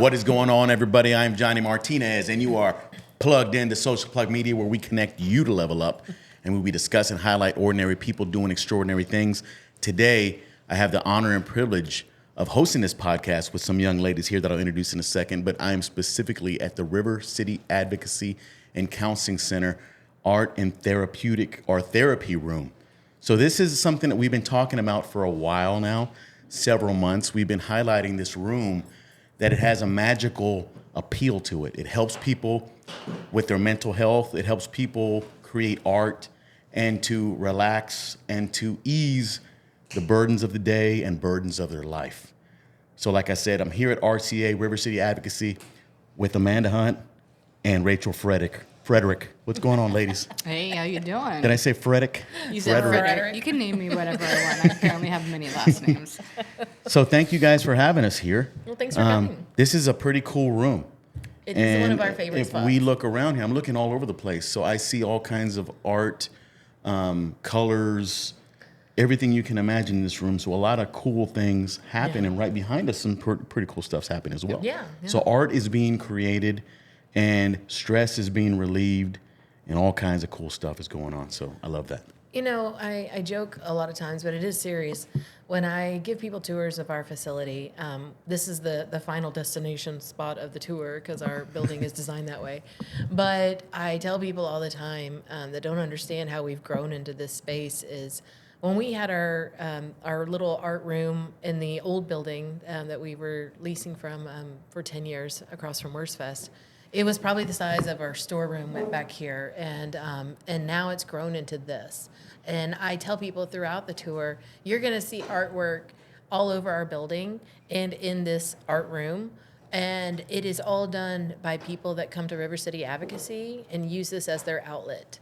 What is going on, everybody? I'm Johnny Martinez, and you are plugged into Social Plug Media, where we connect you to level up, and we discuss and highlight ordinary people doing extraordinary things. Today, I have the honor and privilege of hosting this podcast with some young ladies here that I'll introduce in a second, but I am specifically at the City Advocacy and Counseling Center Art and Therapy Room. So this is something that we've been talking about for a while now, several months. We've been highlighting this room, that it has a magical appeal to it. It helps people with their mental health. It helps people create art and to relax and to ease the burdens of the day and burdens of their life. So like I said, I'm here at RCA, River City Advocacy, with Amanda Hunt and Racheal Frederick. What's going on, ladies? Hey, how you doing? Did I say Frederick? You said Frederick. You can name me whatever I want. I apparently have many last names. So thank you guys for having us here. Well, thanks for coming. This is a pretty cool room. It is one of our favorite if spots. we look around here, I'm looking all over the place. So I see all kinds of art, colors, everything you can imagine in this room. So a lot of cool things happen, and right behind us, some pretty cool stuff's happening as well. Yeah. So art is being created, and stress is being relieved, and all kinds of cool stuff is going on. So I love that. You know, I joke a lot of times, but it is serious. When I give people tours of our facility, this is the final destination spot of the tour because our building is designed that way. But I tell people all the time that don't understand how we've grown into this space is when we had our little art room in the old building that we were leasing from for 10 years across from Worstfest. It was probably the size of our storeroom went back here, and now it's grown into this. And I tell people throughout the tour, you're going to see artwork all over our building and in this art room. And it is all done by people that come to River City Advocacy and use this as their outlet.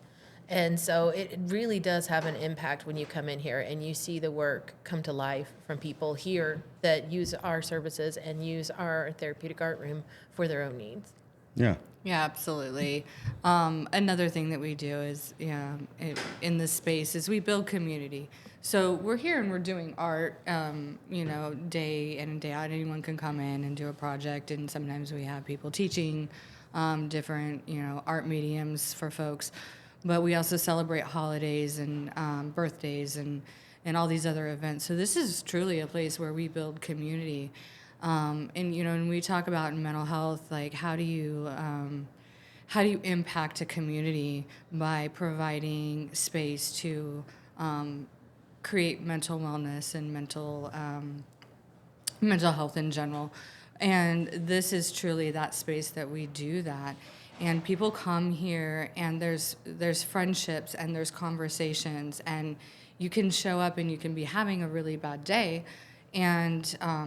And so it really does have an impact when you come in here and you see the work come to life from people here that use our services and use our therapeutic art room for their own needs. Yeah. Yeah, absolutely. Another thing that we do is, in this space is we build community. So we're here and we're doing art, day in and day out. Anyone can come in and do a project, and sometimes we have people teaching different, art mediums for folks. But we also celebrate holidays and birthdays and all these other events. So this is truly a place where we build community. And we talk about in mental health, like how do you impact a community by providing space to create mental wellness and mental health in general. And this is truly that space that we do that. And people come here, and there's friendships and there's conversations, and you can show up and you can be having a really bad day, and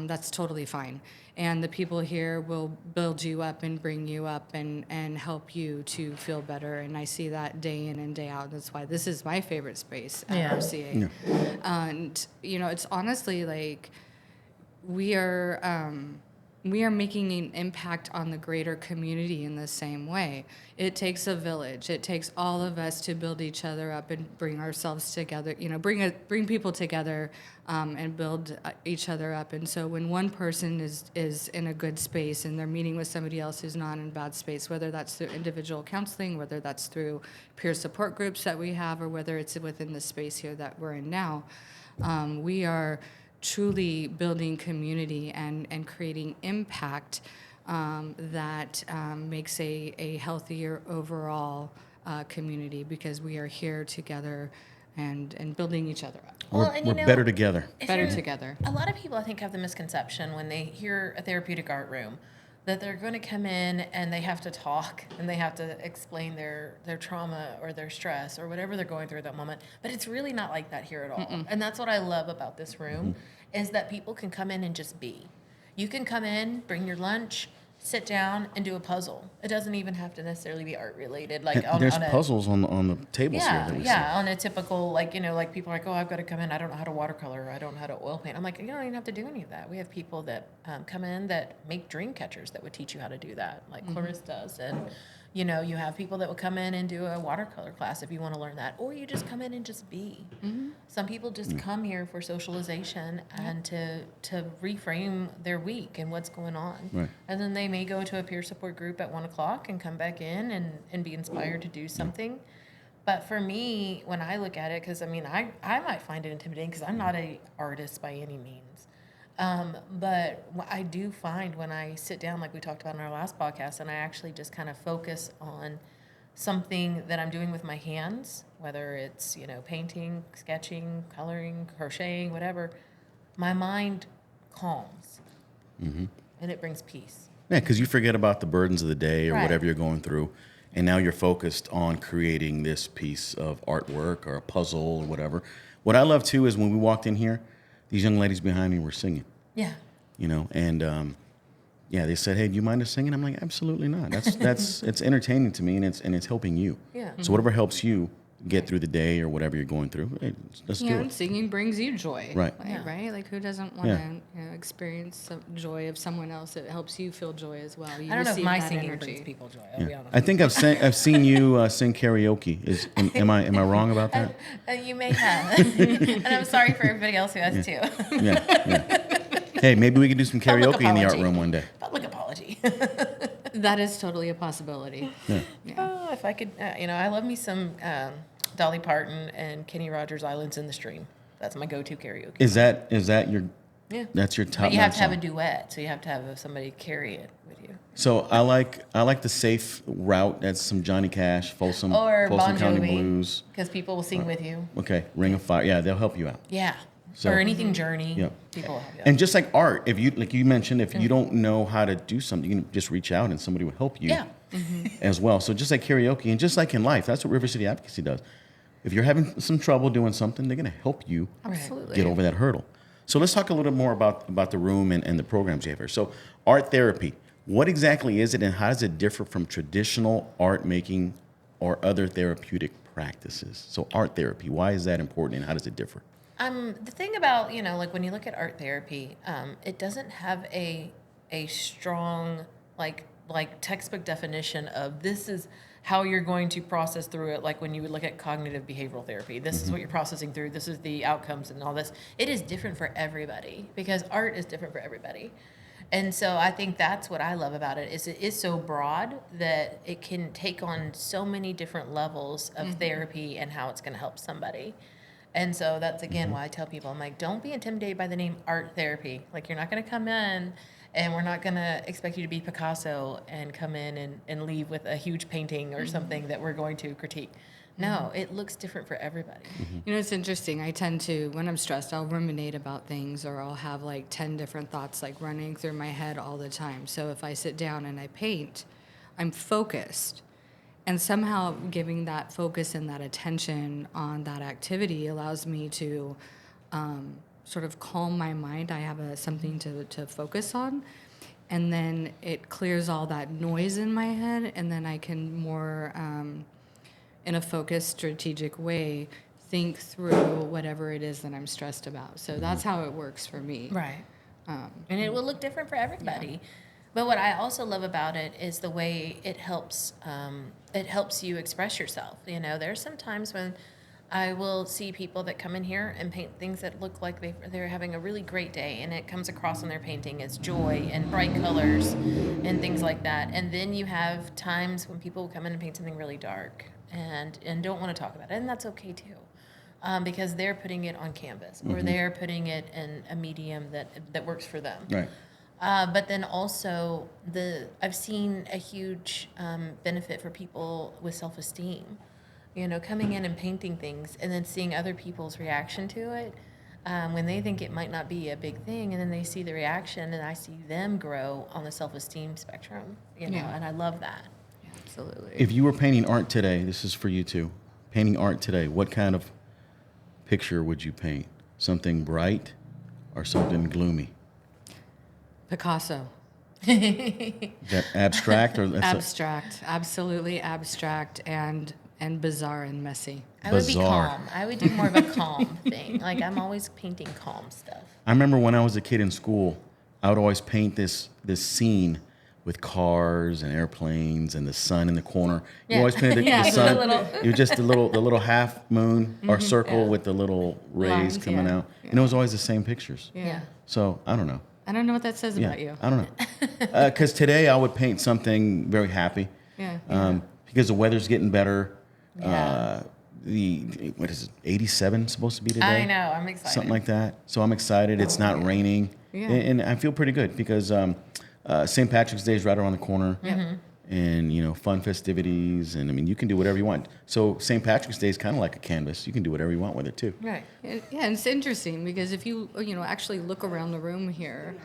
that's totally fine. And the people here will build you up and bring you up and help you to feel better. And I see that day in and day out. That's why this is my favorite space at RCA. Yeah. And, it's honestly like we are making an impact on the greater community in the same way. It takes a village. It takes all of us to build each other up and bring ourselves together, bring people together and build each other up. And so when one person is in a good space and they're meeting with somebody else who's not in a bad space, whether that's through individual counseling, whether that's through peer support groups that we have, or whether it's within the space here that we're in now, we are truly building community and creating impact that makes a healthier overall community, because we are here together and building each other up. We're better together. Better together. A lot of people, I think, have the misconception when they hear a therapeutic art room that they're going to come in and they have to talk and they have to explain their trauma or their stress or whatever they're going through at that moment. But it's really not like that here at all. Mm-mm. And that's what I love about this room, is that people can come in and just be. You can come in, bring your lunch, sit down, and do a puzzle. It doesn't even have to necessarily be art related. There's puzzles on the tables here that we see. Yeah, on a typical, like people are like, oh, I've got to come in, I don't know how to watercolor, or I don't know how to oil paint. I'm like, you don't even have to do any of that. We have people that come in that make dream catchers that would teach you how to do that, like Clarisse does. And You know, you have people that will come in and do a watercolor class if you want to learn that, or you just come in and just be. Some people just come here for socialization and to reframe their week and what's going on. Right. And then they may go to a peer support group at 1:00 and come back in and be inspired to do something. But for me, when I look at it, because I mean, I might find it intimidating because I'm not a artist by any means. But I do find when I sit down, like we talked about in our last podcast, and I actually just kind of focus on something that I'm doing with my hands, whether it's, you know, painting, sketching, coloring, crocheting, whatever, my mind calms and it brings peace. Yeah, because you forget about the burdens of the day or Right. whatever you're going through, and now you're focused on creating this piece of artwork or a puzzle or whatever. What I love too is when we walked in here, these young ladies behind me were singing. Yeah. You know, and yeah, they said, "Hey, do you mind us singing?" I'm like, "Absolutely not. That's it's entertaining to me, and it's helping you. Yeah. So whatever helps you get through the day or whatever you're going through, hey, let's do And it." singing brings you joy. Right. Like, Yeah. right? Like, who doesn't want Yeah. to experience some joy of someone else? It helps you feel joy as well. You I don't know if receive my that singing energy. brings people joy. I'll be Yeah. honest. I think I've seen you sing karaoke. Am I wrong about that? You may have. And I'm sorry for everybody else who has too. Yeah. Hey, maybe we could do some Public karaoke in the art apology. room one day. Public apology. That is totally a possibility. Yeah. Oh, if I could, you know, I love me some Dolly Parton and Kenny Rogers' "Islands in the Stream." That's my go-to karaoke. Is that your Yeah. that's your top? But you have notch to have a song? duet, so you have to have somebody carry it with you. So I like the safe route. That's some Johnny Cash, Folsom Or Bon County Jovi, Blues. because people will sing with you. Okay, Ring of Fire. Yeah, they'll help you out. Yeah. So- or anything Journey. Yeah. People will help you out. And just like art, if you like you mentioned, if you don't know how to do something, you can just reach out and somebody will help you Yeah. as well. So just like karaoke and just like in life, that's what River City Advocacy does. If you're having some trouble doing something, they're going to help you Absolutely. get over that hurdle. So let's talk a little more about the room and the programs you have here. So art therapy, what exactly is it and how does it differ from traditional art making or other therapeutic practices? So art therapy, why is that important and how does it differ? The thing about, you know, like when you look at art therapy, it doesn't have a strong, like textbook definition of this is how you're going to process through it. Like when you would look at cognitive behavioral therapy, this is what you're processing through. This is the outcomes and all this. It is different for everybody because art is different for everybody. And so I think that's what I love about it is it is so broad that it can take on so many different levels of therapy and how it's going to help somebody. And so that's, again, why I tell people, I'm like, don't be intimidated by the name art therapy. Like, you're not going to come in and we're not going to expect you to be Picasso and come in and leave with a huge painting or something that we're going to critique. No, it looks different for everybody. You know, it's interesting. I tend to, when I'm stressed, I'll ruminate about things or I'll have like 10 different thoughts like running through my head all the time. So if I sit down and I paint, I'm focused. And somehow giving that focus and that attention on that activity allows me to sort of calm my mind. I have something to focus on. And then it clears all that noise in my head. And then I can more, in a focused, strategic way, think through whatever it is that I'm stressed about. So that's how it works for me. Right. And it will look different for everybody. But what I also love about it is the way it helps you express yourself. You know, there's some times when I will see people that come in here and paint things that look like they're having a really great day, and it comes across in their painting as joy and bright colors and things like that. And then you have times when people come in and paint something really dark and don't want to talk about it, and that's okay too. Because they're putting it on canvas or they're putting it in a medium that works for them. Right. But then also I've seen a huge benefit for people with self-esteem, you know, coming in and painting things and then seeing other people's reaction to it when they think it might not be a big thing, and then they see the reaction and I see them grow on the self-esteem spectrum, you know, and I love that. Yeah, absolutely. If you were painting art today, this is for you too. Painting art today, what kind of picture would you paint? Something bright or something gloomy? Picasso. Is that abstract or that's Abstract, absolutely abstract and bizarre and messy. I would be Bizarre. calm. I would do more of a calm thing. Like I'm always painting calm stuff. I remember when I was a kid in school, I would always paint this scene with cars and airplanes and the sun in the corner. You Yeah. always painted the, Yeah, the the sun. little- It was just the little half moon or circle Yeah. with the little rays Lines, coming yeah. out. And it was always the same pictures. Yeah. So I don't know. I don't know what that says Yeah, about you. I don't know. Because today I would paint something very happy. Yeah. Because the weather's getting better. Yeah. What is it? 87 supposed to be today. I know. I'm excited. Something like that. So I'm excited. It's not raining, Yeah. and I feel pretty good because St. Patrick's Day is right around the corner. Yep. And fun festivities, and I mean, you can do whatever you want. So St. Patrick's Day is kind of like a canvas. You can do whatever you want with it too. Right. Yeah, and it's interesting because if you actually look around the room here,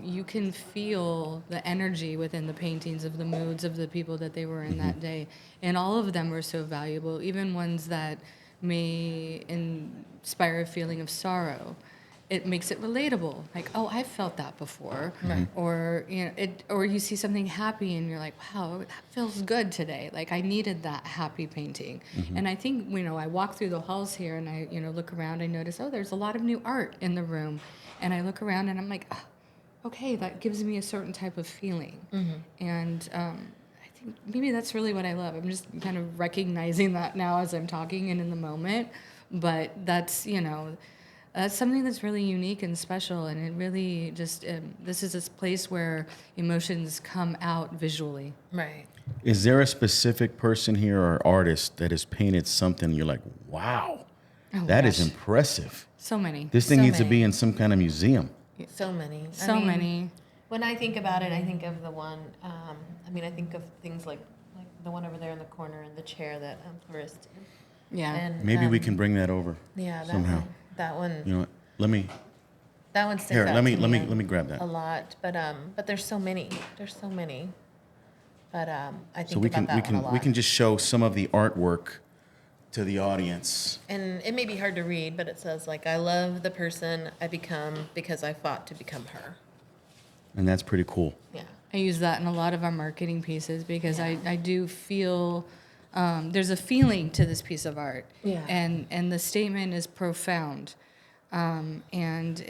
you can feel the energy within the paintings of the moods of the people that they were in that day, and all of them were so valuable. Even ones that may inspire a feeling of sorrow, it makes it relatable. Like, oh, I felt that before, or or you see something happy and you're like, wow, that feels good today. Like I needed that happy painting. And I think I walk through the halls here and I look around. I notice, oh, there's a lot of new art in the room, and I look around and I'm like, oh, okay, that gives me a certain type of feeling. And I think maybe that's really what I love. I'm just kind of recognizing that now as I'm talking and in the moment. But that's that's something that's really unique and special, and it really just this is this place where emotions come out visually. Right. Is there a specific person here or artist that has painted something you're like, wow, that is gosh. impressive? So many. This thing So needs to be many. in some kind of museum. So many. So many. When I think about it, I think of the one. I think of things like the one over there in the corner and the chair that Forrest. Yeah. And Maybe we can bring that over. Yeah. That somehow. One, that one. You know what? Let me sticks here. out Let me to let me grab that. a lot. But there's so many. There's so many. But I think So we about can that one a lot. we can just show some of the artwork to the audience. And it may be hard to read, but it says like, I love the person I become because I fought to become her. And that's pretty cool. Yeah. I use that in a lot of our marketing pieces because I do feel there's a feeling to this piece of art. Yeah. And the statement is profound. And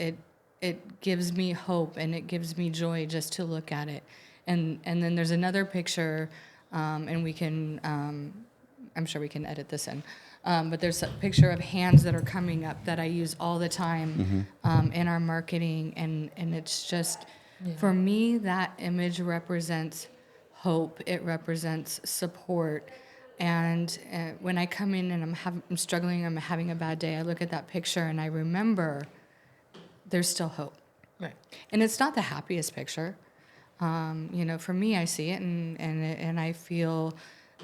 it gives me hope and it gives me joy just to look at it. And then there's another picture, and we can, I'm sure we can edit this in. But there's a picture of hands that are coming up that I use all the time in our marketing. And it's just, for me, that image represents hope. It represents support. And when I come in and I'm struggling, I'm having a bad day, I look at that picture and I remember there's still hope. Right. And it's not the happiest picture. For me, I see it and I feel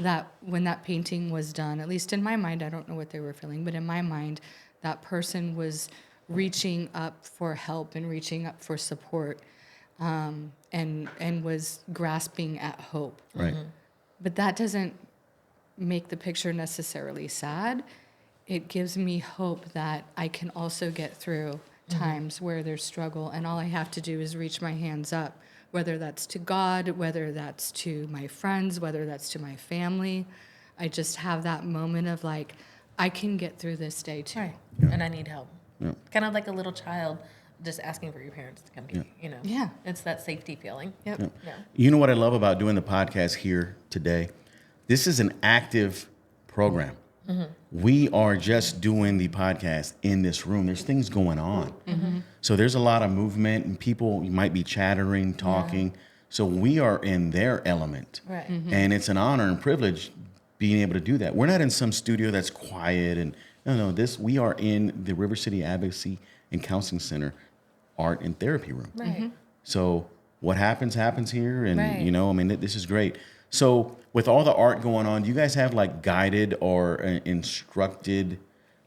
that when that painting was done, at least in my mind, I don't know what they were feeling, but in my mind, that person was reaching up for help and reaching up for support, and was grasping at hope. Right. But that doesn't make the picture necessarily sad. It gives me hope that I can also get through times where there's struggle, and all I have to do is reach my hands up, whether that's to God, whether that's to my friends, whether that's to my family. I just have that moment of like, I can get through this day too. Right. And I need help. Yeah. Kind of like a little child just asking for your parents to come to you. Yeah. It's that safety feeling. Yep. Yeah. You know what I love about doing the podcast here today? This is an active program. We are just doing the podcast in this room. There's things going on. So there's a lot of movement and people might be chattering, talking. So we are in their element. Right. And it's an honor and privilege being able to do that. We're not in some studio that's quiet and we are in the River City Advocacy and Counseling Center art and therapy room. Right. So what happens here, and Right. this is great. So with all the art going on, do you guys have like guided or instructed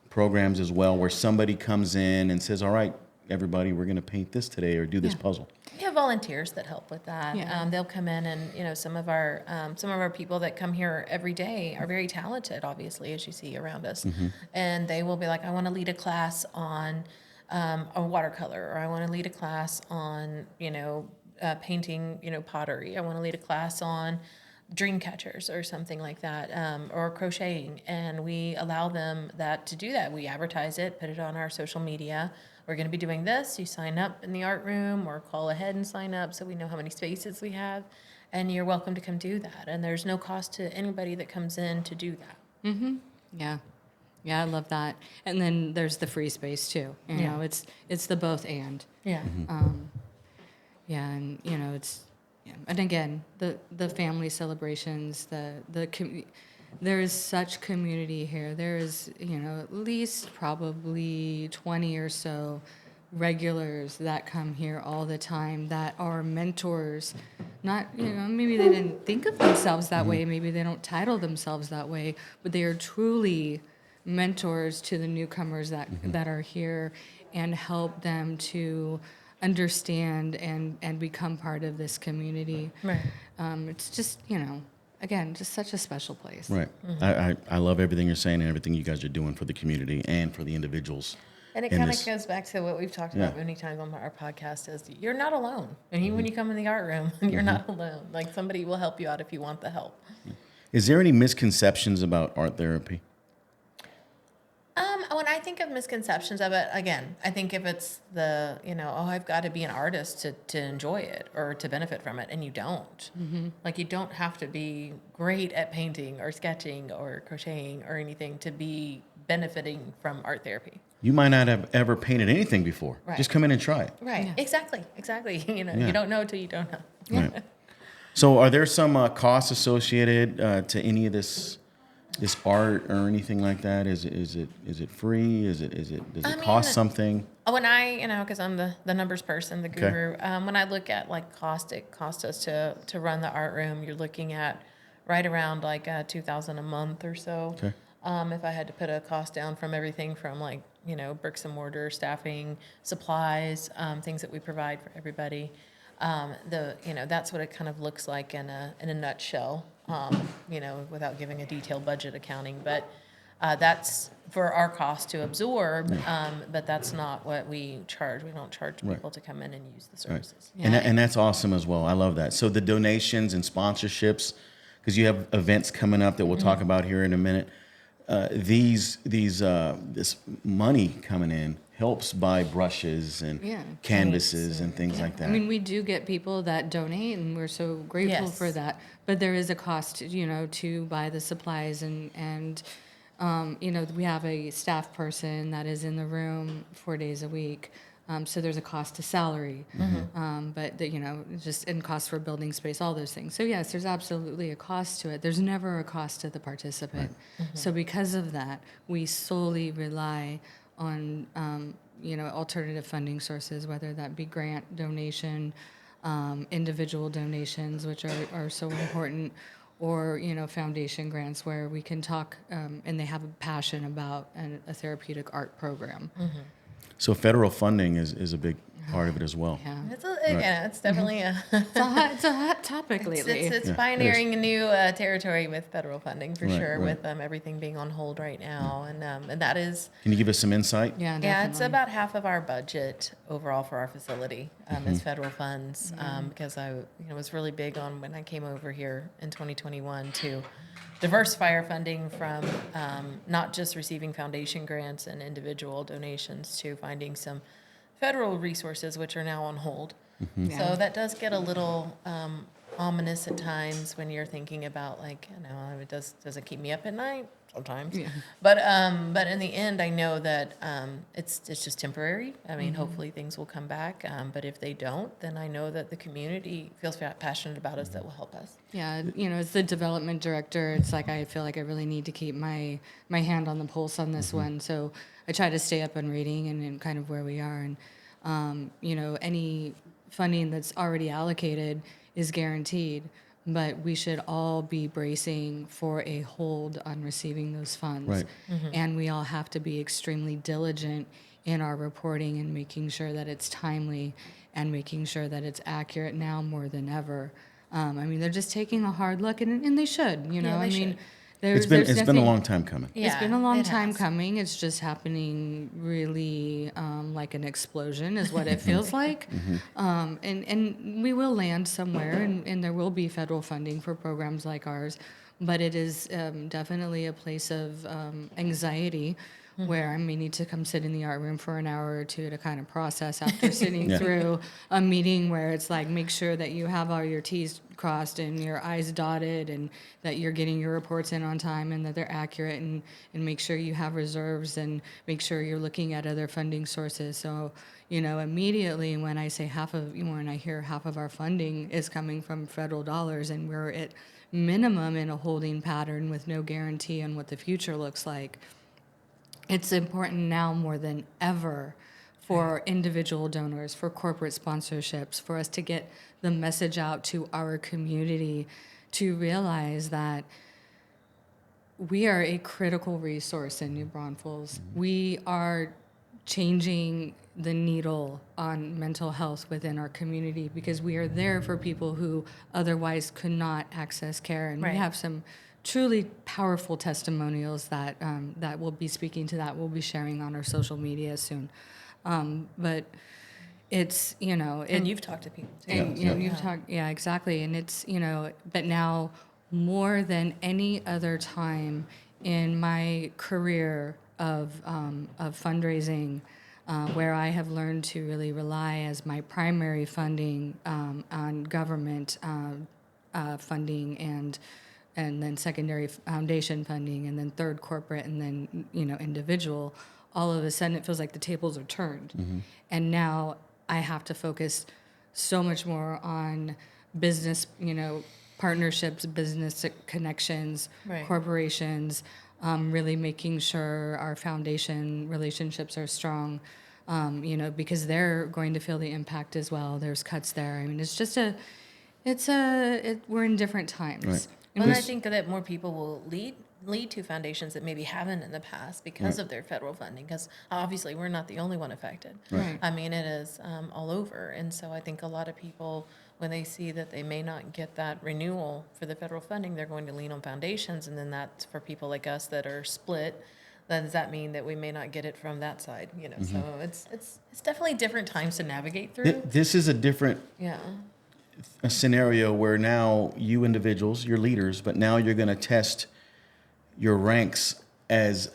programs as well, where somebody comes in and says, "All right, everybody, we're going to paint this today or do this puzzle"? We have volunteers that help with that. Yeah. They'll come in, and some of our people that come here every day are very talented, obviously, as you see around us, and they will be like, "I want to lead a class on a watercolor, or I want to lead a class on painting pottery. I want to lead a class on dream catchers or something like that, or crocheting," and we allow them to do that. We advertise it, put it on our social media. we're going to be doing this. You sign up in the art room or call ahead and sign up so we know how many spaces we have. And you're welcome to come do that. And there's no cost to anybody that comes in to do that. Yeah. Yeah, I love that. And then there's the free space too. You Yeah. know, it's the both and. Yeah. Yeah, and you know, and again, the family celebrations, there is such community here. There is, you know, at least probably 20 or so regulars that come here all the time that are mentors. Not, you know, maybe they didn't think of themselves that way, maybe they don't title themselves that way, but they are truly mentors to the newcomers that are here and help them to understand and become part of this community. Right. It's just, you know, again, just such a special place. Right. I love everything you're saying and everything you guys are doing for the community and for the individuals. And it in kind of this. goes back to what we've talked about many times on our podcast is you're not alone. And even when you come in the art room, you're not alone. Like somebody will help you out if you want the help. Is there any misconceptions about art therapy? When I think of misconceptions of it, again, I think if it's the, you know, oh, I've got to be an artist to enjoy it or to benefit from it, and you don't. Like, you don't have to be great at painting or sketching or crocheting or anything to be benefiting from art therapy. You might not have ever painted anything before. Right. Just come in and try it. Right. Yeah. Exactly. You know, Yeah. you don't know till you don't know. Right. So, are there some costs associated to any of this art or anything like that? Is it free? Does it cost something? When I, you know, because I'm the numbers person, the guru, when I look at like cost, it costs us to run the art room. You're looking at right around like $2,000 a month or so. Okay. If I had to put a cost down from everything from like, you know, bricks and mortar, staffing, supplies, things that we provide for everybody. You know, that's what it kind of looks like in a nutshell, you know, without giving a detailed budget accounting. But that's for our cost to absorb, but that's not what we charge. We don't charge people to come in and use the services. Right. And that's awesome as well. I love that. So the donations and sponsorships, because you have events coming up that we'll talk about here in a minute. This money coming in helps buy brushes and canvases and things like that. I mean, we do get people that donate, and we're so grateful for that. But there is a cost, you know, to buy the supplies, and you know, we have a staff person that is in the room 4 days a week. So there's a cost to salary, but you know, just in cost for building space, all those things. So yes, there's absolutely a cost to it. There's never a cost to the participant. So because of that, we solely rely on you know, alternative funding sources, whether that be grant donation, individual donations, which are so important, or you know, foundation grants where we can talk and they have a passion about a therapeutic art program. So federal funding is a big part of it as well. Yeah. It's definitely It's a hot topic lately. It's pioneering a new territory with federal funding for sure. right. With everything being on hold right now, and that is Can you give us some insight? Yeah, yeah, it's definitely. about half of our budget overall for our facility is federal funds. Because I was really big on when I came over here in 2021 to diversify our funding from not just receiving foundation grants and individual donations to finding some federal resources, which are now on hold. Yeah. So that does get a little ominous at times when you're thinking about, like, you know, does it keep me up at night? Sometimes. Yeah. But in the end, I know that it's just temporary. I mean, hopefully things will come back. But if they don't, then I know that the community feels passionate about us that will help us. Yeah, you know, as the development director, it's like I feel like I really need to keep my hand on the pulse on this one. So I try to stay up on reading and kind of where we are. And, you know, any funding that's already allocated is guaranteed, but we should all be bracing for a hold on receiving those funds. Right. And we all have to be extremely diligent in our reporting and making sure that it's timely and making sure that it's accurate now more than ever. I mean, they're just taking a hard look, and they should, you know. Yeah, they I mean, should. It's there's been a nothing- long time coming. It's been a long time has. coming. It's just happening really like an explosion is what it feels like. And we will land somewhere, and there will be federal funding for programs like ours. But it is definitely a place of anxiety where I may need to come sit in the art room for an hour or two to kind of process after sitting Yeah. through a meeting where it's like, make sure that you have all your T's crossed and your I's dotted, and that you're getting your reports in on time and that they're accurate, and make sure you have reserves, and make sure you're looking at other funding sources. So, immediately when I say when I hear half of our funding is coming from federal dollars, and we're at minimum in a holding pattern with no guarantee on what the future looks like, it's important now more than ever for individual donors, for corporate sponsorships, for us to get the message out to our community to realize that we are a critical resource in New Braunfels. We are changing the needle on mental health within our community, because we are there for people who otherwise could not access care. And Right. we have some truly powerful testimonials that that we'll be speaking to, that we'll be sharing on our social media soon. But it's, And you've talked to people too. and you've talked, yeah, exactly. And it's, but now more than any other time in my career of fundraising, where I have learned to really rely as my primary funding on government funding, and then secondary foundation funding, and then third corporate, and then individual. All of a sudden, it feels like the tables are turned, and now I have to focus so much more on business, partnerships, business connections, Right. corporations, really making sure our foundation relationships are strong, because they're going to feel the impact as well. There's cuts there. I mean, it's just we're in different times. Right. Well, I think that more people will lead to foundations that maybe haven't in the past because of their federal funding, because obviously we're not the only one affected. Right. I mean, it is all over. And so I think a lot of people, when they see that they may not get that renewal for the federal funding, they're going to lean on foundations. And then that's for people like us that are split. Then does that mean that we may not get it from that side? So it's definitely different times to navigate through. This is a different Yeah. a scenario where now you individuals, you're leaders, but now you're going to test your ranks as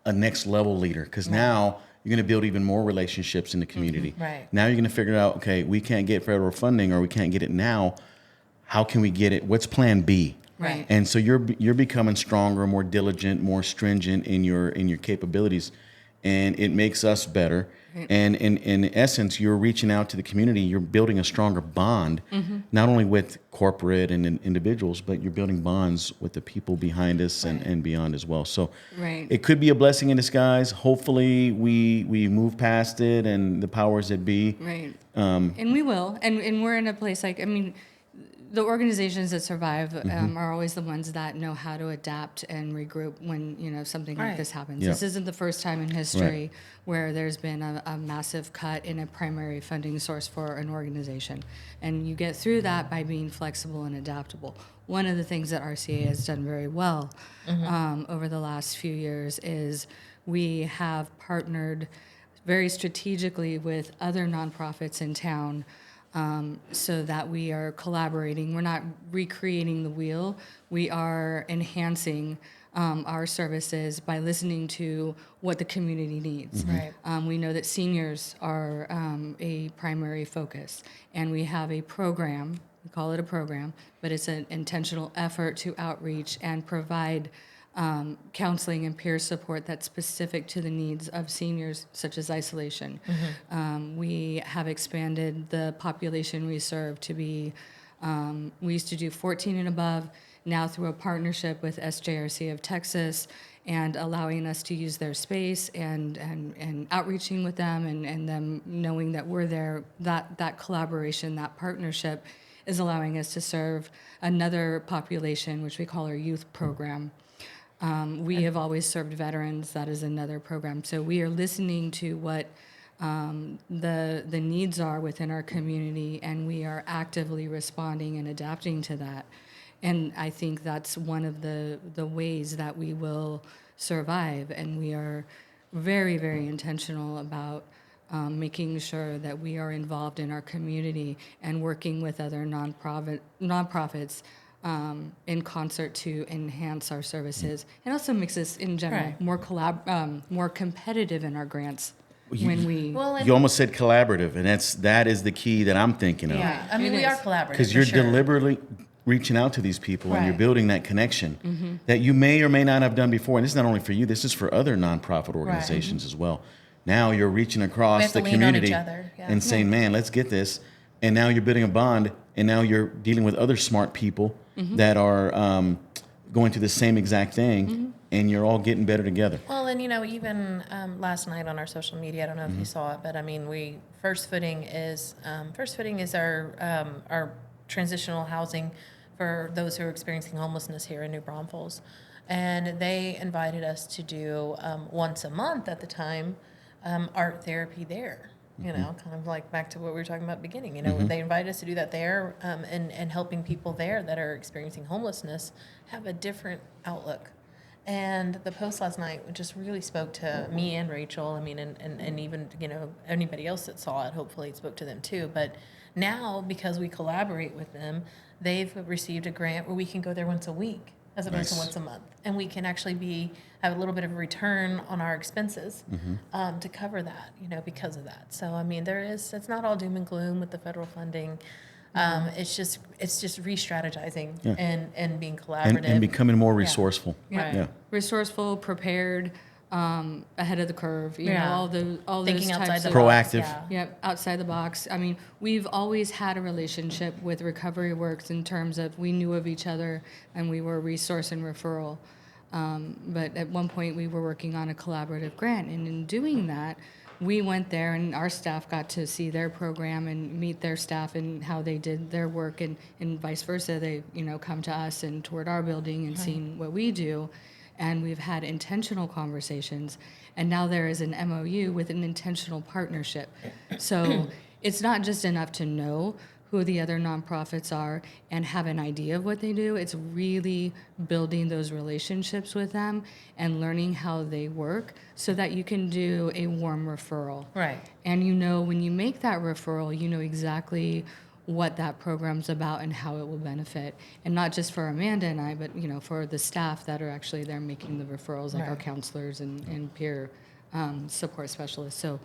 a next level leader, because now you're going to build even more relationships in the community. Right. Now you're going to figure out, okay, we can't get federal funding, or we can't get it now. How can we get it? What's plan B? Right. And so you're becoming stronger, more diligent, more stringent in your capabilities, and it makes us better. And in essence, you're reaching out to the community. You're building a stronger bond, not only with corporate and individuals, but you're building bonds with the people behind us and beyond as well. So Right. it could be a blessing in disguise. Hopefully, we move past it, and the powers that be. Right. And we will. And we're in a place the organizations that survive are always the ones that know how to adapt and regroup when something like Right. this happens. Yeah. This isn't the first time in history where there's been a massive cut in a primary funding source for an organization, and you get through that by being flexible and adaptable. One of the things that RCA has done very well over the last few years is we have partnered very strategically with other nonprofits in town, so that we are collaborating. We're not recreating the wheel. We are enhancing our services by listening to what the community needs. Right. We know that seniors are a primary focus, and we have a program. We call it a program, but it's an intentional effort to outreach and provide counseling and peer support that's specific to the needs of seniors, such as isolation. We have expanded the population we serve to be, we used to do 14 and above, now through a partnership with SJRC of Texas, and allowing us to use their space and outreaching with them, and them knowing that we're there, that collaboration, that partnership is allowing us to serve another population, which we call our youth program. We have always served veterans. That is another program. So we are listening to what the needs are within our community, and we are actively responding and adapting to that. And I think that's one of the ways that we will survive. And we are very, very intentional about making sure that we are involved in our community and working with other nonprofits in concert to enhance our services. It also makes us, in general, Right. more competitive in our grants when we. Well, and You almost said collaborative, and that is the key that I'm thinking of. yeah, I mean, It we are is. collaborative Because for you're sure. deliberately reaching out to these people and you're Right. building that connection that you may or may not have done before. And this is not only for you, this is for other nonprofit organizations as well. Now you're reaching We across have the to lean on each community other, yeah. and saying, man, let's get this. And now you're building a bond, and now you're dealing with other smart people that are going through the same exact thing, and you're all getting better together. Well, and even last night on our social media, I don't know if you saw it, but I mean, First Footing is our transitional housing for those who are experiencing homelessness here in New Braunfels, and they invited us to do once a month at the time art therapy there. Kind of like back to what we were talking about at the beginning. They invited us to do that there, and helping people there that are experiencing homelessness have a different outlook. And the post last night just really spoke to me and Rachel. I mean, and even, anybody else that saw it, hopefully it spoke to them too. But now, because we collaborate with them, they've received a grant where we can go there once a week as opposed to Nice. once a month. And we can actually have a little bit of a return on our expenses to cover that, because of that. So, I mean, it's not all doom and gloom with the federal funding. It's just re-strategizing Yeah. and being collaborative. And becoming more resourceful. Right. Yeah. Resourceful, prepared, ahead of the curve. You know, Yeah. all those Thinking outside types the of Proactive. box. Yeah. Yep, outside the box. I mean, we've always had a relationship with Recovery Works in terms of we knew of each other and we were resource and referral. But at one point we were working on a collaborative grant, and in doing that, we went there and our staff got to see their program and meet their staff and how they did their work, and vice versa. They, come to us and toward our building and seen what we do. And we've had intentional conversations, and now there is an MOU with an intentional partnership. So it's not just enough to know who the other nonprofits are and have an idea of what they do. It's really building those relationships with them and learning how they work so that you can do a warm referral. Right. And when you make that referral, you know exactly what that program's about and how it will benefit. And not just for Amanda and I, but for the staff that are actually there making the referrals, like our Right. counselors and peer support specialists. So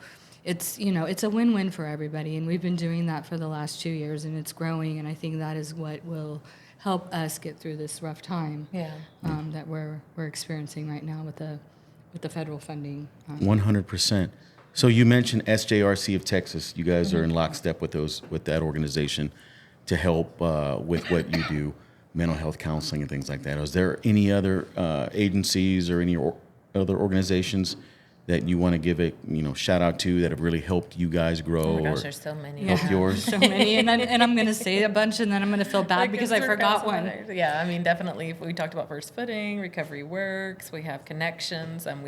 it's a win-win for everybody, and we've been doing that for the last 2 years, and it's growing, and I think that is what will help us get through this rough time Yeah. that we're experiencing right now with the federal funding. 100%. So you mentioned SJRC of Texas. You guys are in lockstep with that organization to help with what you do, mental health counseling and things like that. Is there any other agencies or any other organizations that you want to give a shout out to that have really helped you guys grow? Oh my gosh, or there's so many. helped yours? So many, and I'm going to say a bunch, and then I'm going to feel bad Like, because it's I forgot so one. many. Yeah, I mean, definitely. If we talked about First Footing, Recovery Works, we have Connections, and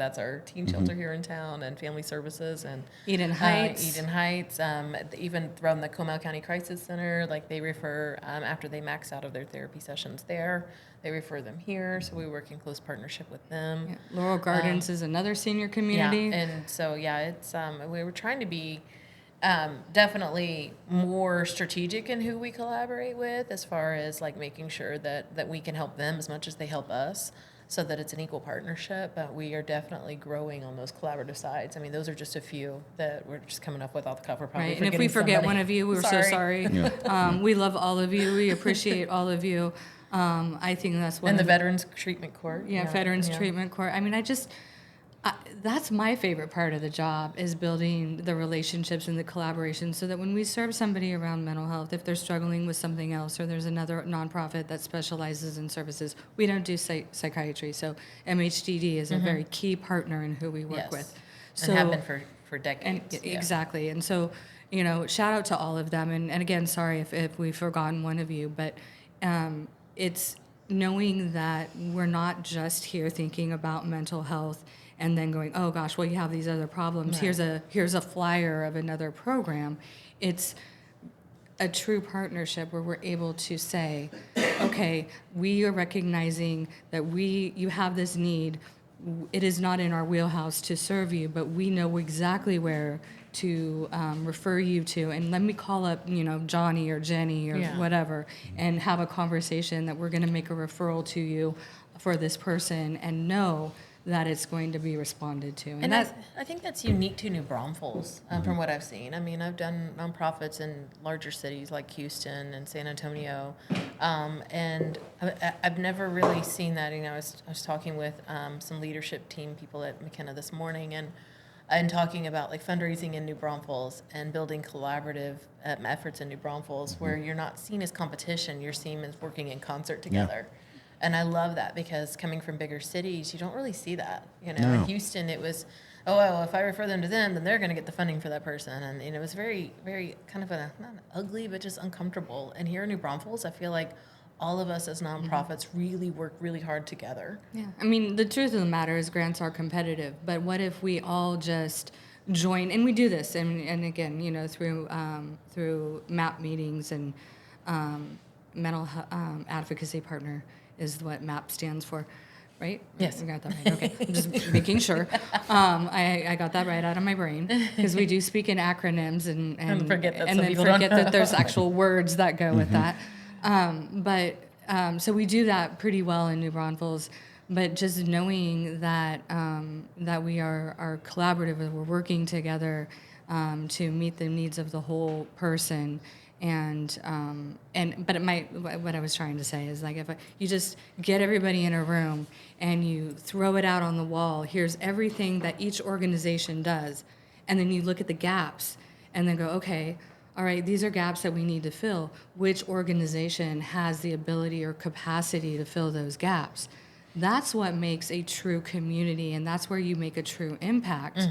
that's our teen shelter here in town, and Family Services, and Eden Heights. Eden Heights. Even from the Comal County Crisis Center, like they refer after they max out of their therapy sessions there, they refer them here. So we work in close partnership with them. Yeah, Laurel Gardens is another senior community. Yeah, and so it's we were trying to be definitely more strategic in who we collaborate with, as far as like making sure that we can help them as much as they help us, so that it's an equal partnership. But we are definitely growing on those collaborative sides. I mean, those are just a few that we're just coming up with off the cuff. We're probably Right, and if we forgetting forget somebody. one of you, we're so sorry. Yeah. We love all of you. We appreciate all of you. I think that's one And of the Veterans Treatment Court. Veterans Treatment Court. I mean, that's my favorite part of the job, is building the relationships and the collaboration, so that when we serve somebody around mental health, if they're struggling with something else, or there's another nonprofit that specializes in services, we don't do psychiatry. So MHDD is a very key partner in who we work Yes. with. And have been for decades. And yeah. exactly. And so, shout out to all of them. And again, sorry if we've forgotten one of you, but it's knowing that we're not just here thinking about mental health and then going, oh gosh, well, you have these other problems. Right. Here's a flyer of another program. It's a true partnership where we're able to say, okay, we are recognizing that you have this need. It is not in our wheelhouse to serve you, but we know exactly where to refer you to, and let me call up, Johnny or Jenny or whatever, and have a conversation that we're going to make a referral to you for this person and know that it's going to be responded to. And I think that's unique to New Braunfels, from what I've seen. I mean, I've done nonprofits in larger cities like Houston and San Antonio, and I've never really seen that. I was talking with some leadership team people at McKenna this morning, and talking about like fundraising in New Braunfels and building collaborative efforts in New Braunfels, where you're not seen as competition, you're seen as working in concert together. And I love that, because coming from bigger cities, you don't really see that. In Houston, it was, oh, well, if I refer them to them, then they're going to get the funding for that person. And it was very, very kind of not ugly, but just uncomfortable. And here in New Braunfels, I feel like all of us as nonprofits really work really hard together. Yeah, I mean, the truth of the matter is grants are competitive, but what if we all just join, and we do this, and again, through MAP meetings and mental advocacy partner is what MAP stands for, right? Yes. I got that right. Okay, I'm just making sure. I got that right out of my brain, because we do speak in acronyms and forget that and some then people forget don't know. that there's actual words that go with that. So we do that pretty well in New Braunfels. But just knowing that that we are collaborative and we're working together to meet the needs of the whole person. But what I was trying to say is, like, if you just get everybody in a room and you throw it out on the wall, here's everything that each organization does, and then you look at the gaps and then go, okay, all right, these are gaps that we need to fill. Which organization has the ability or capacity to fill those gaps? That's what makes a true community, and that's where you make a true impact.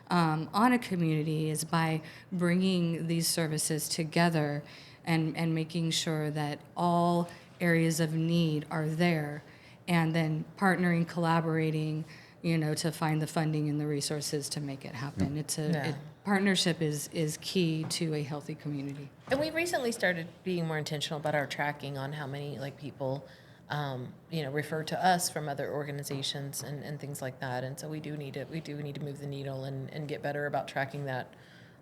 On a community, is by bringing these services together and making sure that all areas of need are there, and then partnering, collaborating, to find the funding and the resources to make it happen. Partnership is key to a healthy community. And we recently started being more intentional about our tracking on how many people refer to us from other organizations and things like that. And so we do need to move the needle and get better about tracking that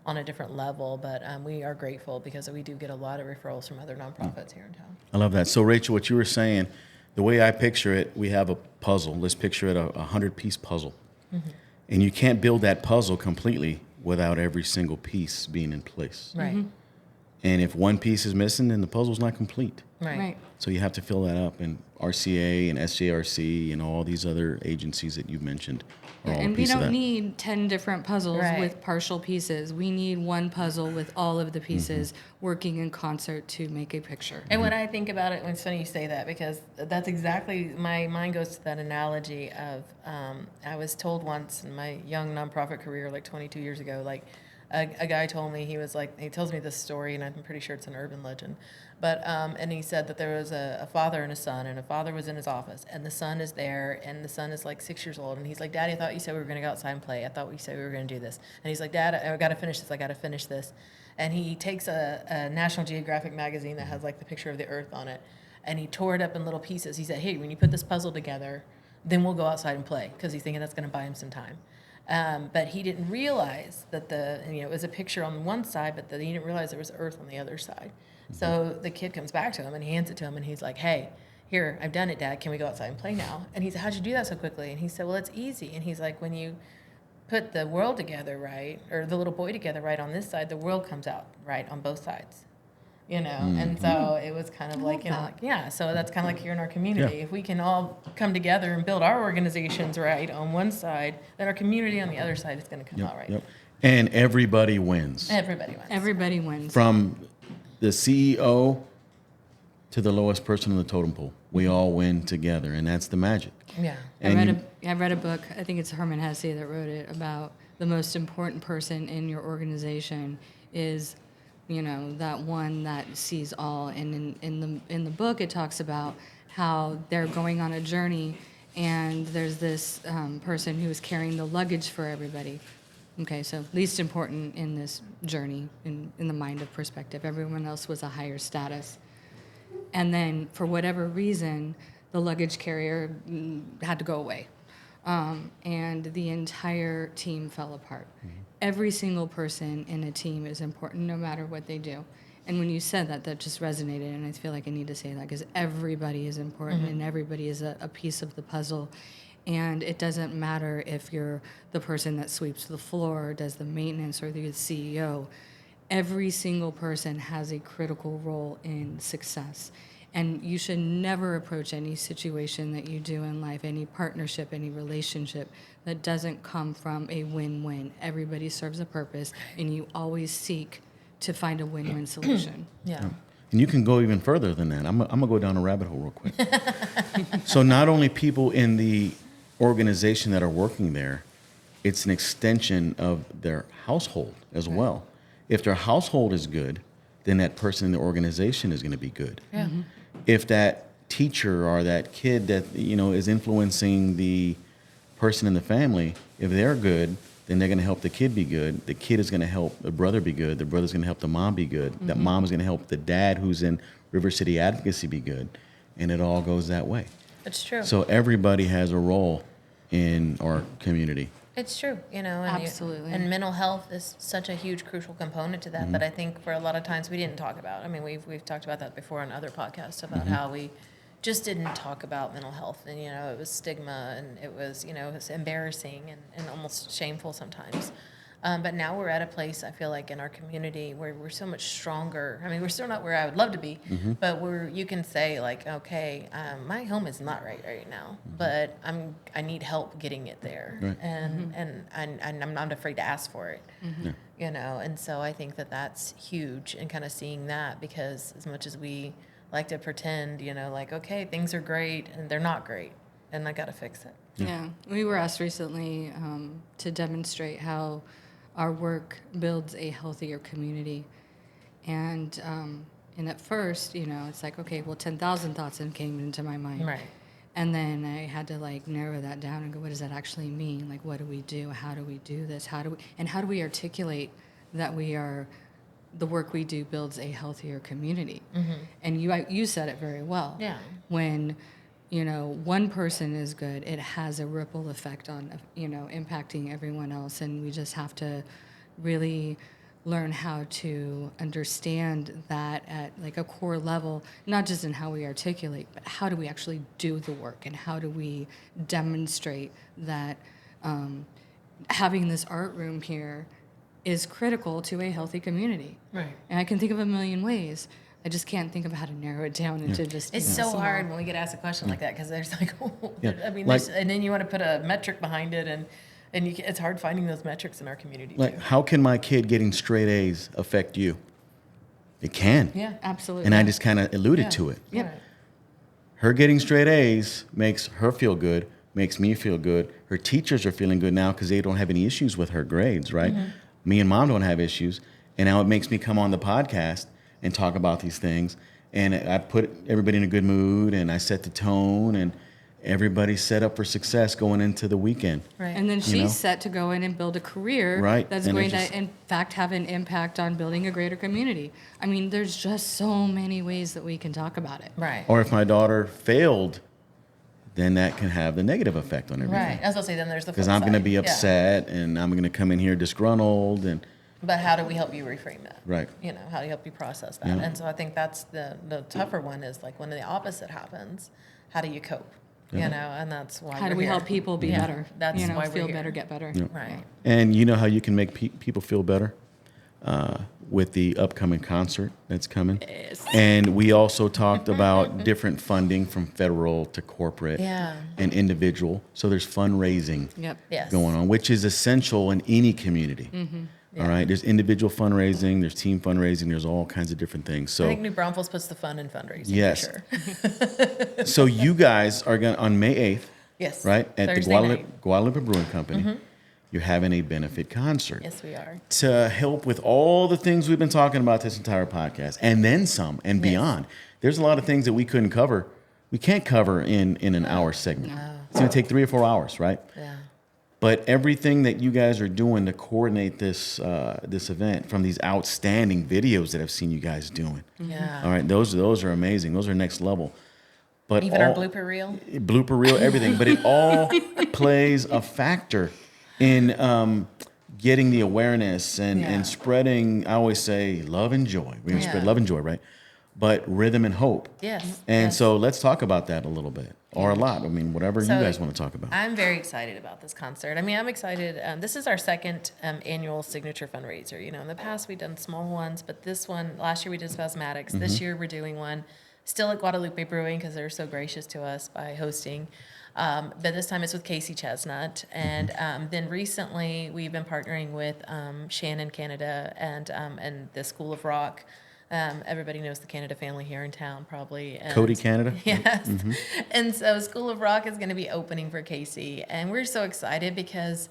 on a different level. But we are grateful, because we do get a lot of referrals from other nonprofits here in town. I love that. So, Rachel, what you were saying, the way I picture it, we have a puzzle. Let's picture it a 100-piece puzzle. And you can't build that puzzle completely without every single piece being in place. Right. And if one piece is missing, then the puzzle's not complete. Right. So you have to fill that up, and RCA and SJRC and all these other agencies that you've mentioned are all a And we piece of that. don't need 10 different puzzles Right. with partial pieces. We need one puzzle with all of the pieces working in concert to make a picture. And when I think about it, it's funny you say that, because that's exactly, my mind goes to that analogy of, I was told once in my young nonprofit career, like 22 years ago, like a guy told me, he tells me this story, and I'm pretty sure it's an urban legend, but, and he said that there was a father and a son, and a father was in his office, and the son is there, and the son is like 6 years old, and he's like, Daddy, I thought you said we were going to go outside and play. I thought we said we were going to do this. And he's like, Dad, I got to finish this. And he takes a National Geographic magazine that has like the picture of the Earth on it, and he tore it up in little pieces. He said, hey, when you put this puzzle together, then we'll go outside and play, because he's thinking that's going to buy him some time. But he didn't realize that it was a picture on one side, but he didn't realize there was Earth on the other side. So the kid comes back to him and he hands it to him, and he's like, hey, here, I've done it, Dad. Can we go outside and play now? And he said, how'd you do that so quickly? And he said, well, it's easy. And he's like, when you put the world together right, or the little boy together right on this side, the world comes out right on both sides. And so it was kind of like, so that's kind of like here in our community. Yeah. If we can all come together and build our organizations right on one side, then our community on the other side is going to come out right. Yep. And everybody wins. Everybody wins. Everybody wins. From the CEO to the lowest person on the totem pole. We all win together, and that's the magic. Yeah. I read a book, I think it's Herman Hesse that wrote it, about the most important person in your organization is, that one that sees all. And in the book, it talks about how they're going on a journey, and there's this person who is carrying the luggage for everybody. Okay, so least important in this journey, in the mind of perspective. Everyone else was a higher status. And then, for whatever reason, the luggage carrier had to go away. and the entire team fell apart. Every single person in a team is important, no matter what they do. And when you said that, that just resonated, and I feel like I need to say that because everybody is important and everybody is a piece of the puzzle. And it doesn't matter if you're the person that sweeps the floor, does the maintenance, or the CEO. Every single person has a critical role in success. And you should never approach any situation that you do in life, any partnership, any relationship, that doesn't come from a win-win. Everybody serves a purpose, and you always seek to find a win-win solution. Yeah. And you can go even further than that. I'm gonna go down a rabbit hole real quick. So not only people in the organization that are working there, it's an extension of their household as well. If their household is good, then that person in the organization is going to be good. Yeah. If that teacher or that kid that is influencing the person in the family, if they're good, then they're going to help the kid be good. The kid is going to help the brother be good. The brother's going to help the mom be good. That mom is going to help the dad who's in River City Advocacy be good. And it all goes that way. It's true. So everybody has a role in our community. It's true, and Absolutely. and mental health is such a huge, crucial component to that that I think for a lot of times we didn't talk about. I mean, we've talked about that before on other podcasts about how we just didn't talk about mental health, and it was stigma, and it was it was embarrassing and almost shameful sometimes. But now we're at a place, I feel like, in our community where we're so much stronger. I mean, we're still not where I would love to be, but you can say, like, okay, my home is not right now, but I need help getting it there. Right. And I'm not afraid to ask for it, and so I think that that's huge, and kind of seeing that, because as much as we like to pretend, like, okay, things are great, and they're not great, and I got to fix it. Yeah, we were asked recently to demonstrate how our work builds a healthier community. And at first, it's like, okay, well, 10,000 thoughts came into my mind. Right. And then I had to narrow that down and go, what does that actually mean? Like, what do we do? How do we do this? How do we articulate that the work we do builds a healthier community? And you said it very well. Yeah. When one person is good, it has a ripple effect on, impacting everyone else. And we just have to really learn how to understand that at a core level, not just in how we articulate, but how do we actually do the work, and how do we demonstrate that having this art room here is critical to a healthy community. Right. And I can think of a million ways. I just can't think of how to narrow it down into just. It's so small. hard when we get asked a question like that, because there's Yeah. I mean, Like- and then you want to put a metric behind it, and it's hard finding those metrics in our community Like, too. how can my kid getting straight A's affect you? It can. Yeah. Absolutely. And I just kind of alluded Yeah. to it. Yep. Right. Her getting straight A's makes her feel good, makes me feel good. Her teachers are feeling good now because they don't have any issues with her grades, right? Me and mom don't have issues. And now it makes me come on the podcast and talk about these things. And I put everybody in a good mood, and I set the tone, and everybody's set up for success going into the weekend. Right. And then she's know? set to go in and build a career Right. that's And going it's just- to, in fact, have an impact on building a greater community. I mean, there's just so many ways that we can talk about it. Right. Or if my daughter failed, then that can have the negative effect on everything. Right. As I'll say, then there's the Because flip I'm going to side. be Yeah. upset, and I'm going to come in here disgruntled, and But how do we help you reframe that? Right. How do you help you process that? Yeah. And so I think that's the tougher one, is like when the opposite happens, how do you cope? And that's why How do we're we here. help people be Yeah. better? That's why we're feel here. better, get better. Right. And you know how you can make people feel better with the upcoming concert that's coming. Yes. And we also talked about different funding from federal to corporate Yeah. and individual. So there's fundraising Yep. Yes. going on, which is essential in any community. All right. There's individual fundraising, there's team fundraising, there's all kinds of different things. I So think New Braunfels puts the fun in fundraising. Yes. For sure. so you guys are going to on May 8th, Yes. right, at the Thursday night. Guadalupe Brewing Company. You're having a benefit concert. Yes, we are. To help with all the things we've been talking about this entire podcast, and then some and beyond. There's a lot of things that we couldn't cover. We can't cover in an hour segment. It's going to take 3 or 4 hours, right? Yeah. But everything that you guys are doing to coordinate this this event, from these outstanding videos that I've seen you guys doing. Yeah. All right, those are amazing. Those are next level. but Even our blooper reel, everything. But it all plays a factor in getting the awareness and spreading. I always say love and joy. We're gonna spread love and joy, right? But rhythm and hope. Yes. And so let's talk about that a little bit, or a lot. I mean, whatever you guys want to talk about. I'm very excited about this concert. I mean, I'm excited. This is our second annual signature fundraiser. You know, in the past we've done small ones, but this one, last year we did Spasmatics. This year we're doing one still at Guadalupe Brewing because they're so gracious to us by hosting. But this time it's with Casey Chestnutt. And then recently we've been partnering with Shannon Canada and the School of Rock. Everybody knows the Canada family here in town, probably. And Cody Canada? Yes. And so School of Rock is going to be opening for Casey. And we're so excited because,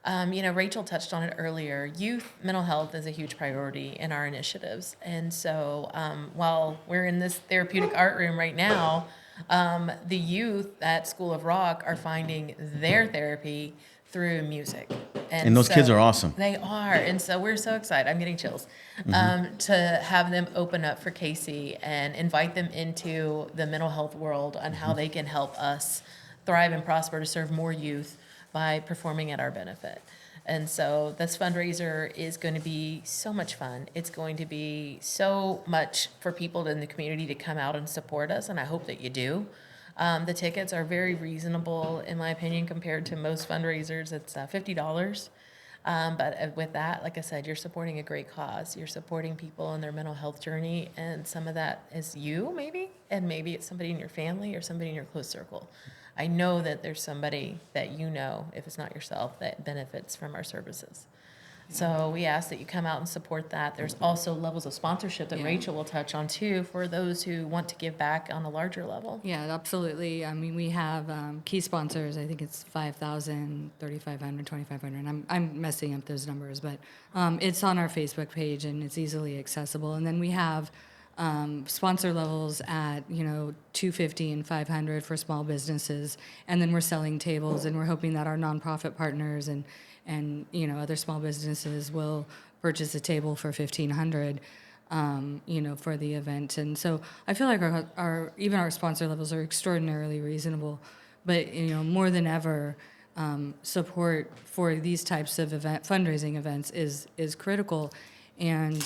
Rachel touched on it earlier. Youth mental health is a huge priority in our initiatives. And so while we're in this therapeutic art room right now, the youth at School of Rock are finding their therapy through music. And those kids are awesome. They are. And so we're so excited. I'm getting chills to have them open up for Casey and invite them into the mental health world on how they can help us thrive and prosper to serve more youth by performing at our benefit. And so this fundraiser is going to be so much fun. It's going to be so much for people in the community to come out and support us, and I hope that you do. The tickets are very reasonable, in my opinion, compared to most fundraisers. It's $50. But with that, like I said, you're supporting a great cause. You're supporting people in their mental health journey, and some of that is you, maybe, and maybe it's somebody in your family or somebody in your close circle. I know that there's somebody that you know, if it's not yourself, that benefits from our services. So we ask that you come out and support that. There's also levels of sponsorship that Rachel will touch on too for those who want to give back on a larger level. Yeah, absolutely. I mean, we have key sponsors. I think it's 5,000, 3,500, 2,500. I'm messing up those numbers, but it's on our Facebook page and it's easily accessible. And then we have sponsor levels at $250 and $500 for small businesses, and then we're selling tables, and we're hoping that our nonprofit partners and other small businesses will purchase a table for $1,500 for the event. And so I feel like our even our sponsor levels are extraordinarily reasonable, but more than ever, support for these types of fundraising events is critical. And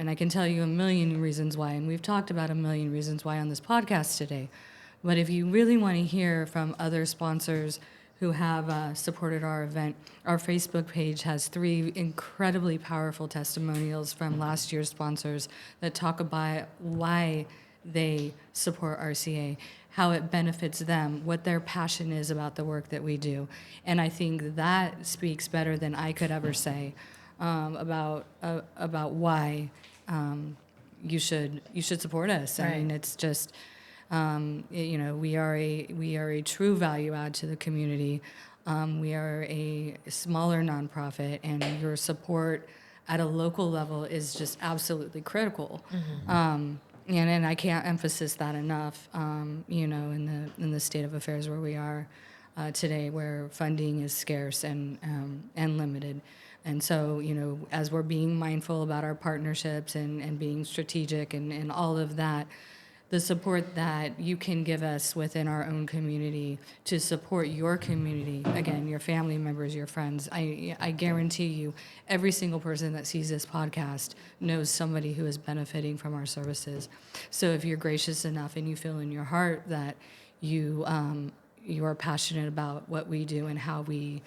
I can tell you a million reasons why, and we've talked about a million reasons why on this podcast today. But if you really want to hear from other sponsors who have supported our event, our Facebook page has 3 incredibly powerful testimonials from last year's sponsors that talk about why they support RCA, how it benefits them, what their passion is about the work that we do. And I think that speaks better than I could ever say about why you should support us. Right. I mean, it's just we are a true value add to the community. We are a smaller nonprofit, and your support at a local level is just absolutely critical. And I can't emphasize that enough. In the state of affairs where we are today, where funding is scarce and limited. And so, as we're being mindful about our partnerships and being strategic and all of that, the support that you can give us within our own community to support your community, again, your family members, your friends, I guarantee you, every single person that sees this podcast knows somebody who is benefiting from our services. So if you're gracious enough and you feel in your heart that you are passionate about what we do and how we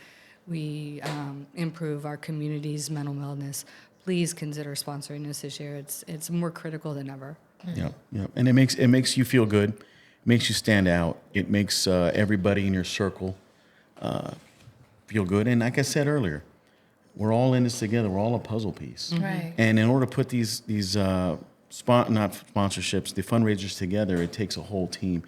improve our community's mental wellness, please consider sponsoring us this year. It's more critical than ever. Yep. And it makes you feel good, it makes you stand out, it makes everybody in your circle feel good. And like I said earlier, we're all in this together. We're all a puzzle piece. Right. And in order to put these not sponsorships, the fundraisers together, it takes a whole team,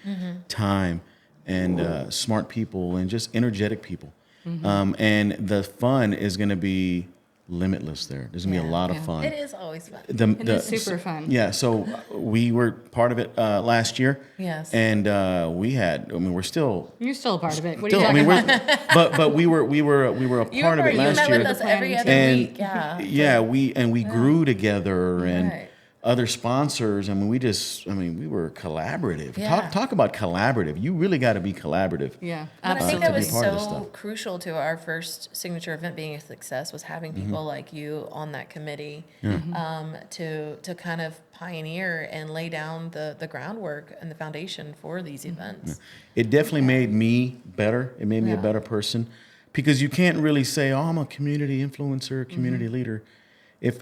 time, and smart people, and just energetic people. And the fun is going to be limitless there. There's going to be a lot of fun. It is always fun. It is super fun. Yeah, so we were part of it last year. Yes. And we're still... You're still a part of it. What are you talking about? But we were a part of it last You met year. with us every other And week. Yeah. yeah, we grew together, and Right. other sponsors, I mean, we were collaborative. Yeah. Talk about collaborative. You really got to be collaborative. Yeah, But I think absolutely. that to be was part of this so stuff. crucial to our first signature event being a success, was having people like you on that committee to kind of pioneer and lay down the groundwork and the foundation for these events. It definitely made me better. It made me a Yeah. better person, because you can't really say, "Oh, I'm a community influencer, community leader,"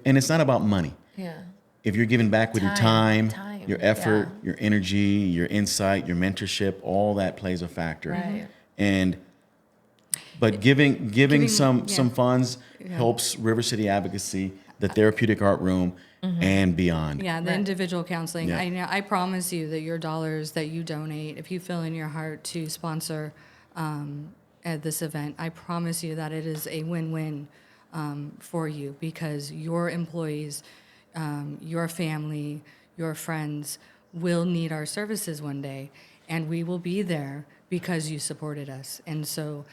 and it's not about money. Yeah. If you're giving back with your Time, time, your effort, your energy, your insight, your mentorship, all that plays a factor. Right. But giving some yeah. funds helps River City Advocacy, the Therapeutic Art Room, and beyond. Yeah, the Right. individual counseling. Yeah. I promise you that your dollars that you donate, if you feel in your heart to sponsor at this event, I promise you that it is a win-win for you, because your employees, your family, your friends will need our services one day, and we will be there because you supported us. And so,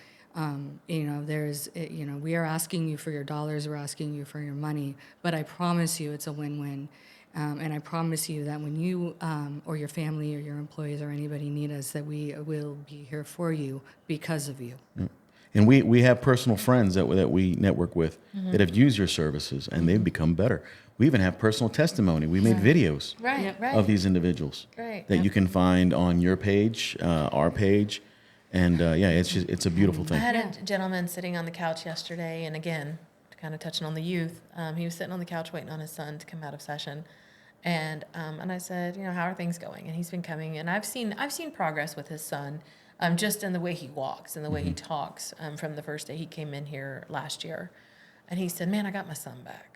we are asking you for your dollars, we're asking you for your money, but I promise you it's a win-win. And I promise you that when you or your family or your employees or anybody need us, that we will be here for you because of you. And we have personal friends that we network with that have used your services, and they've become better. We even have personal testimony. We made videos Right. Yep. Right. of these individuals Right. that you can find on your page, our page, and it's a beautiful I thing. had a gentleman sitting on the couch yesterday, and again, kind of touching on the youth, he was sitting on the couch waiting on his son to come out of session, and I said, how are things going? And he's been coming, and I've seen progress with his son, just in the way he walks and the way he talks, from the first day he came in here last year, and he said, "Man, I got my son back."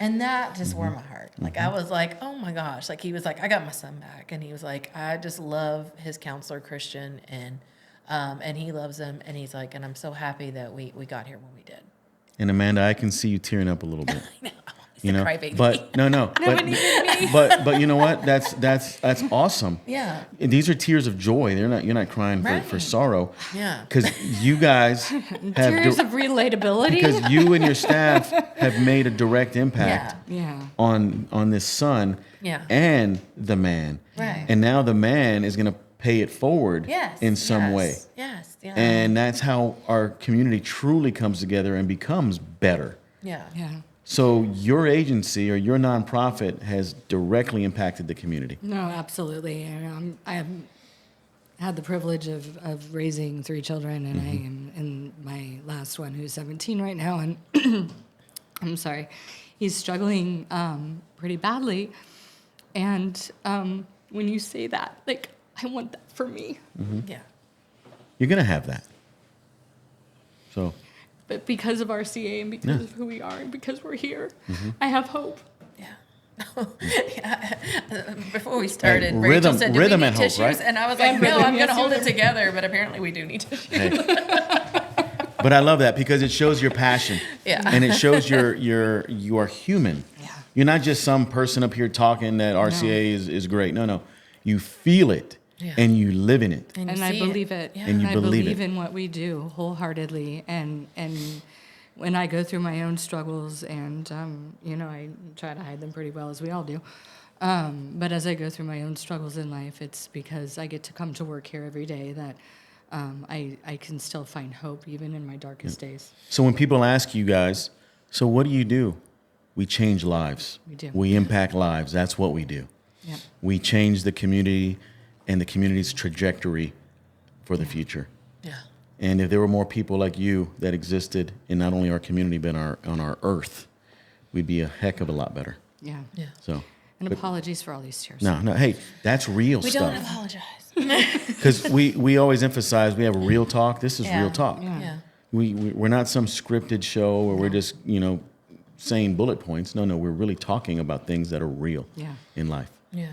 And that just warmed my heart. Like, I was like, oh my gosh. Like, he was like, "I got my son back." And he was like, "I just love his counselor, Christian, and he loves him." And he's like, "And I'm so happy that we got here when we did." And Amanda, I can see you tearing up a little bit. He's a crybaby. But but you know what? That's awesome. Yeah. And these are tears of joy. You're not crying for Right. sorrow. Yeah. Because you guys have Tears of relatability. because you and your staff have made a direct impact yeah. on this son Yeah. and the man. Right. And now the man is going to pay it forward Yes. in some yes, way. Yes. Yeah. And that's how our community truly comes together and becomes better. yeah. Yeah. So your agency or your nonprofit has directly impacted the community. No, absolutely. I have had the privilege of raising 3 children, and I am in my last one, who's 17 right now, and I'm sorry, he's struggling pretty badly. And when you say that, like, I want that for me. Yeah. You're going to have that. So But because of RCA and because of who we are and because we're here, I have hope. Yeah. Yeah. Before we started, Hey, Rachel said, "Do rhythm we and need hope, tissues?" right? And I was like, And "No, rhythm, I'm going to yes, hold you it together." But apparently, we do need tissues. hey. But I love that because it shows your passion. Yeah. And it shows you are human. Yeah. You're not just some person up here talking that RCA is great. No. You feel it Yeah. and you live in it. you And I see believe it. Yeah. And you I believe believe it. in what we do wholeheartedly. And when I go through my own struggles, and I try to hide them pretty well, as we all do. But as I go through my own struggles in life, it's because I get to come to work here every day that I can still find hope even in my darkest days. So when people ask you guys, so what do? We change lives. We do. We impact lives. That's what we do. Yeah. We change the community and the community's trajectory for the future. Yeah. And if there were more people like you that existed in not only our community but on our earth, we'd be a heck of a lot better. Yeah. Yeah. So, And apologies for all these tears. no, hey, that's real We don't stuff. apologize. Because we always emphasize we have real talk. This is Yeah. real talk. Yeah. Yeah. We're not some scripted show where we're just saying bullet points. No, we're really talking about things that are real Yeah. in life. Yeah.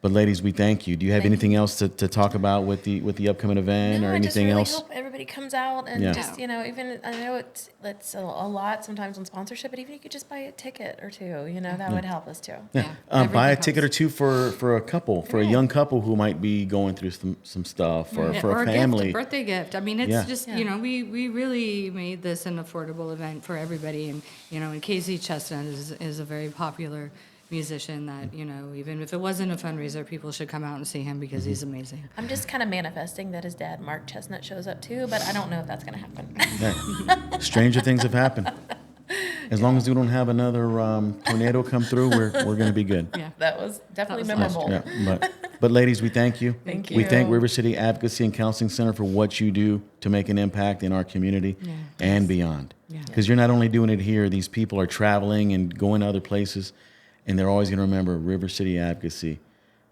But ladies, we thank you. Do you have Thank anything else to talk about with the upcoming event No, or I just anything really else? hope everybody comes out and Yeah. just, even, I know it's a lot sometimes on sponsorship, but even if you could just buy a ticket or two, that would help us too. Yeah. Buy a Everything ticket or helps. two for a couple, for a young couple who might be going through some stuff, or Yeah, for or a family. gift, a birthday gift. I mean, it's Yeah. just, Yeah. we really made this an affordable event for everybody. And, and Casey Chestnutt is a very popular musician that, you know, even if it wasn't a fundraiser, people should come out and see him because he's amazing. I'm just kind of manifesting that his dad, Mark Chestnutt, shows up too, but I don't know if that's going to happen. Yeah. Stranger things have happened. As long as we don't have another tornado come through, we're going to be good. Yeah. That was definitely That was memorable. Yeah, but ladies, we thank you. Thank We thank you. River City Advocacy and Counseling Center for what you do to make an impact in our community Yeah. and beyond. Yeah. Because you're not only doing it here; these people are traveling and going to other places, and they're always going to remember River City Advocacy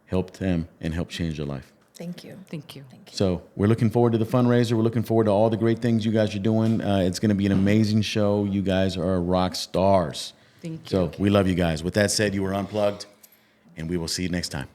helped them and helped change their life. Thank you. Thank you. Thank you. So we're looking forward to the fundraiser. We're looking forward to all the great things you guys are doing. It's going to be an amazing show. You guys are rock stars. Thank you. So we love you guys. With that said, you are unplugged, and we will see you next time.